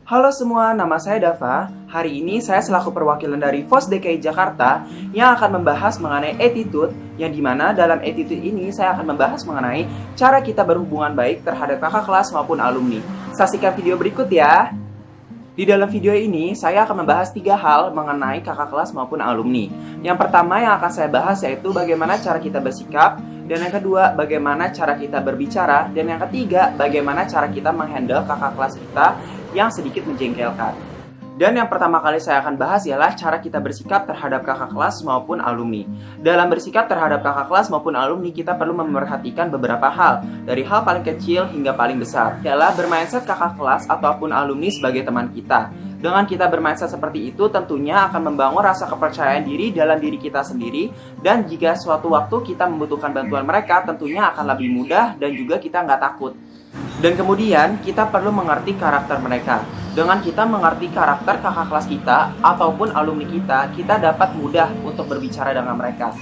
Halo semua, nama saya Dava. Hari ini saya selaku perwakilan dari FOS DKI Jakarta yang akan membahas mengenai attitude, yang dimana dalam attitude ini saya akan membahas mengenai cara kita berhubungan baik terhadap kakak kelas maupun alumni. Saksikan video berikut ya. Di dalam video ini, saya akan membahas 3 hal mengenai kakak kelas maupun alumni. Yang pertama yang akan saya bahas yaitu bagaimana cara kita bersikap, dan yang kedua, bagaimana cara kita berbicara, dan yang ketiga, bagaimana cara kita menghandle kakak kelas kita yang sedikit menjengkelkan. Dan yang pertama kali saya akan bahas ialah cara kita bersikap terhadap kakak kelas maupun alumni. Dalam bersikap terhadap kakak kelas maupun alumni, kita perlu memperhatikan beberapa hal, dari hal paling kecil hingga paling besar. Ialah bermindset kakak kelas ataupun alumni sebagai teman kita. Dengan kita bermindset seperti itu, tentunya akan membangun rasa kepercayaan diri dalam diri kita sendiri. Dan jika suatu waktu kita membutuhkan bantuan mereka, tentunya akan lebih mudah dan juga kita nggak takut. Dan kemudian kita perlu mengerti karakter mereka. Dengan kita mengerti karakter kakak kelas kita ataupun alumni kita, kita dapat mudah untuk berbicara dengan mereka.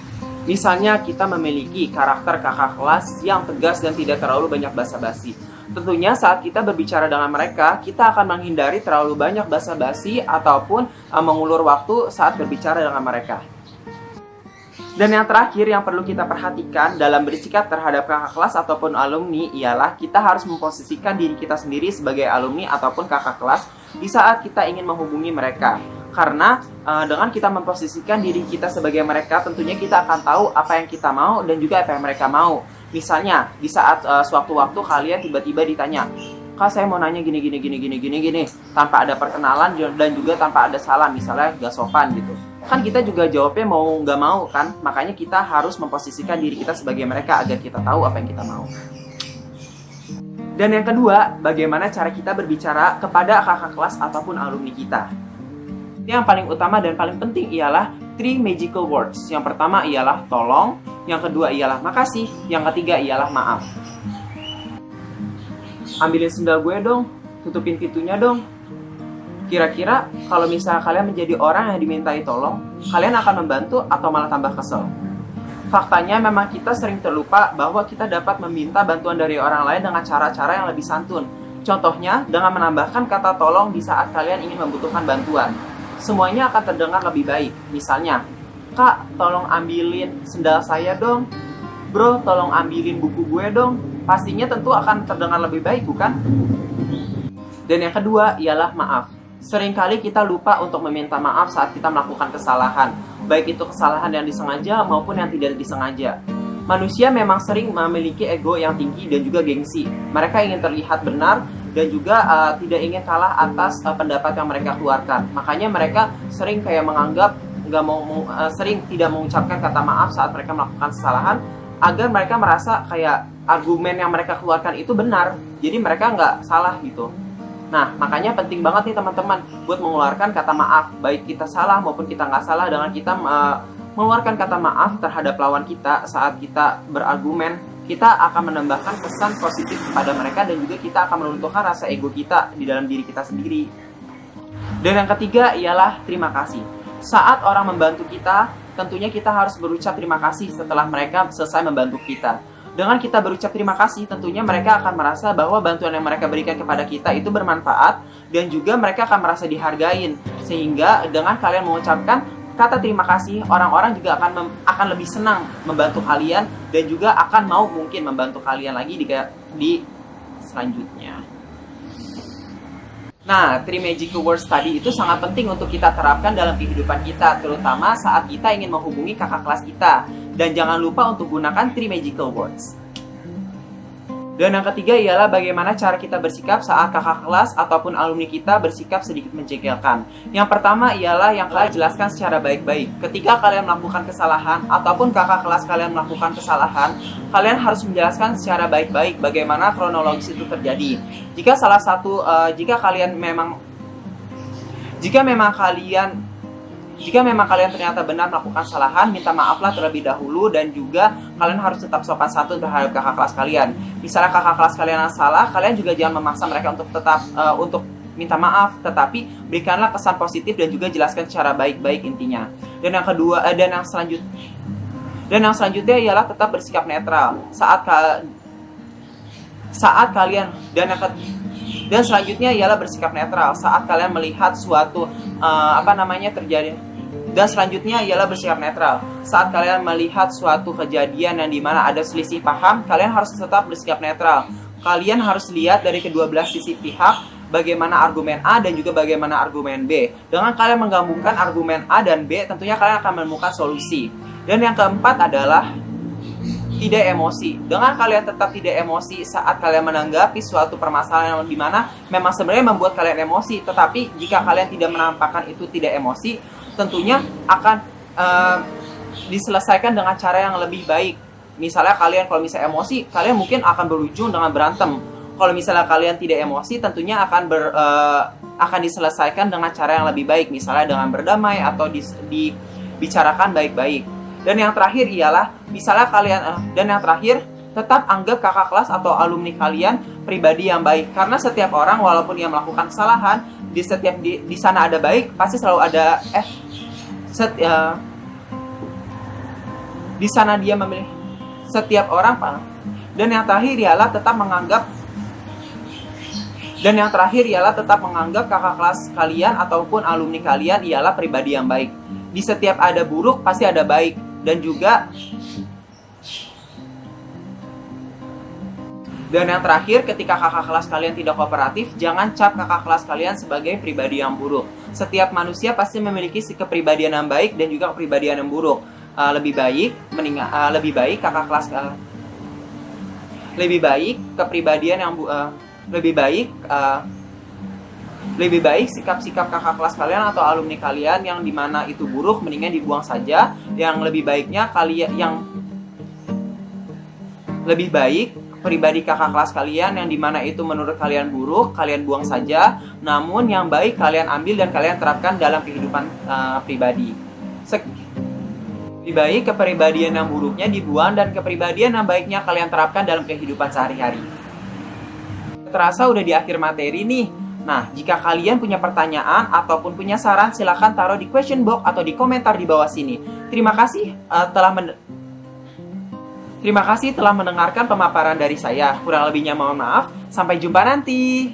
Misalnya kita memiliki karakter kakak kelas yang tegas dan tidak terlalu banyak basa-basi. Tentunya saat kita berbicara dengan mereka, kita akan menghindari terlalu banyak basa-basi ataupun mengulur waktu saat berbicara dengan mereka. Dan yang terakhir yang perlu kita perhatikan dalam bersikap terhadap kakak kelas ataupun alumni ialah kita harus memposisikan diri kita sendiri sebagai alumni ataupun kakak kelas di saat kita ingin menghubungi mereka. Karena dengan kita memposisikan diri kita sebagai mereka, tentunya kita akan tahu apa yang kita mau dan juga apa yang mereka mau. Misalnya di saat sewaktu-waktu kalian tiba-tiba ditanya, "Kak, saya mau nanya gini, tanpa ada perkenalan dan juga tanpa ada salam, misalnya gak sopan gitu. Kan kita juga jawabnya mau nggak mau kan, makanya kita harus memposisikan diri kita sebagai mereka agar kita tahu apa yang kita mau. Dan yang kedua, bagaimana cara kita berbicara kepada kakak kelas ataupun alumni kita. Yang paling utama dan paling penting ialah 3 magical words. Yang pertama ialah tolong, yang kedua ialah makasih, yang ketiga ialah maaf. Ambilin sendal gue dong, tutupin pintunya dong. Kira-kira kalau misalnya kalian menjadi orang yang dimintai tolong, kalian akan membantu atau malah tambah kesel? Faktanya memang kita sering terlupa bahwa kita dapat meminta bantuan dari orang lain dengan cara-cara yang lebih santun. Contohnya dengan menambahkan kata tolong di saat kalian ingin membutuhkan bantuan. Semuanya akan terdengar lebih baik. Misalnya, "Kak, tolong ambilin sendal saya dong. Bro, tolong ambilin buku gue dong." Pastinya tentu akan terdengar lebih baik, bukan? Dan yang kedua ialah maaf. Seringkali kita lupa untuk meminta maaf saat kita melakukan kesalahan, baik itu kesalahan yang disengaja maupun yang tidak disengaja. Manusia memang sering memiliki ego yang tinggi dan juga gengsi. Mereka ingin terlihat benar dan juga tidak ingin kalah atas pendapat yang mereka keluarkan. Makanya mereka sering kayak menganggap sering tidak mengucapkan kata maaf saat mereka melakukan kesalahan, agar mereka merasa kayak argumen yang mereka keluarkan itu benar. Jadi mereka nggak salah gitu. Nah, makanya penting banget nih teman-teman buat mengeluarkan kata maaf, baik kita salah maupun kita nggak salah. Dengan kita mengeluarkan kata maaf terhadap lawan kita saat kita berargumen, kita akan menambahkan kesan positif kepada mereka dan juga kita akan melunturkan rasa ego kita di dalam diri kita sendiri. Dan yang ketiga ialah terima kasih. Saat orang membantu kita, tentunya kita harus berucap terima kasih setelah mereka selesai membantu kita. Dengan kita berucap terima kasih, tentunya mereka akan merasa bahwa bantuan yang mereka berikan kepada kita itu bermanfaat dan juga mereka akan merasa dihargain. Sehingga dengan kalian mengucapkan kata terima kasih, orang-orang juga akan lebih senang membantu kalian dan juga akan mau mungkin membantu kalian lagi di selanjutnya. Nah, 3 magical words tadi itu sangat penting untuk kita terapkan dalam kehidupan kita, terutama saat kita ingin menghubungi kakak kelas kita. Dan jangan lupa untuk gunakan 3 magical words. Dan yang ketiga ialah bagaimana cara kita bersikap saat kakak kelas ataupun alumni kita bersikap sedikit menjengkelkan. Yang pertama ialah yang kalian jelaskan secara baik-baik. Ketika kalian melakukan kesalahan ataupun kakak kelas kalian melakukan kesalahan, kalian harus menjelaskan secara baik-baik bagaimana kronologis itu terjadi. Jika memang kalian ternyata benar melakukan kesalahan, minta maaflah terlebih dahulu dan juga kalian harus tetap sopan santun terhadap kakak kelas kalian. Misalnya kakak kelas kalian yang salah, kalian juga jangan memaksa mereka untuk untuk minta maaf, tetapi berikanlah kesan positif dan juga jelaskan secara baik-baik intinya. Dan yang selanjutnya ialah tetap bersikap netral saat kalian Dan selanjutnya ialah bersikap netral saat kalian melihat suatu terjadi. Dan selanjutnya ialah bersikap netral saat kalian melihat suatu kejadian yang dimana ada selisih paham, kalian harus tetap bersikap netral. Kalian harus lihat dari kedua belah sisi pihak, bagaimana argumen A dan juga bagaimana argumen B. Dengan kalian menggabungkan argumen A dan B, tentunya kalian akan menemukan solusi. Dan yang keempat adalah tidak emosi. Dengan kalian tetap tidak emosi saat kalian menanggapi suatu permasalahan yang dimana memang sebenarnya membuat kalian emosi, tetapi jika kalian tidak menampakkan itu tidak emosi, tentunya akan diselesaikan dengan cara yang lebih baik. Misalnya kalau misalnya emosi, kalian mungkin akan berujung dengan berantem. Kalau misalnya kalian tidak emosi, tentunya akan diselesaikan dengan cara yang lebih baik, misalnya dengan berdamai atau dibicarakan baik-baik. Dan yang terakhir ialah, tetap anggap kakak kelas atau alumni kalian pribadi yang baik. Karena setiap orang walaupun ia melakukan kesalahan, di sana ada baik, pasti selalu ada di sana dia memilih setiap orang. Dan yang terakhir ialah tetap menganggap kakak kelas kalian ataupun alumni kalian ialah pribadi yang baik. Di setiap ada buruk pasti ada baik. Dan yang terakhir, ketika kakak kelas kalian tidak kooperatif, jangan cap kakak kelas kalian sebagai pribadi yang buruk. Setiap manusia pasti memiliki kepribadian yang baik dan juga kepribadian yang buruk. Lebih baik sikap-sikap kakak kelas kalian atau alumni kalian yang dimana itu buruk, mendingan dibuang saja. Yang lebih baik pribadi kakak kelas kalian yang dimana itu menurut kalian buruk, kalian buang saja. Namun yang baik kalian ambil dan kalian terapkan dalam kehidupan pribadi. Lebih baik kepribadian yang buruknya dibuang dan kepribadian yang baiknya kalian terapkan dalam kehidupan sehari-hari. Terasa udah di akhir materi nih. Nah, jika kalian punya pertanyaan ataupun punya saran, silahkan taruh di question box atau di komentar di bawah sini. Terima kasih telah mendengarkan pemaparan dari saya. Kurang lebihnya mohon maaf. Sampai jumpa nanti.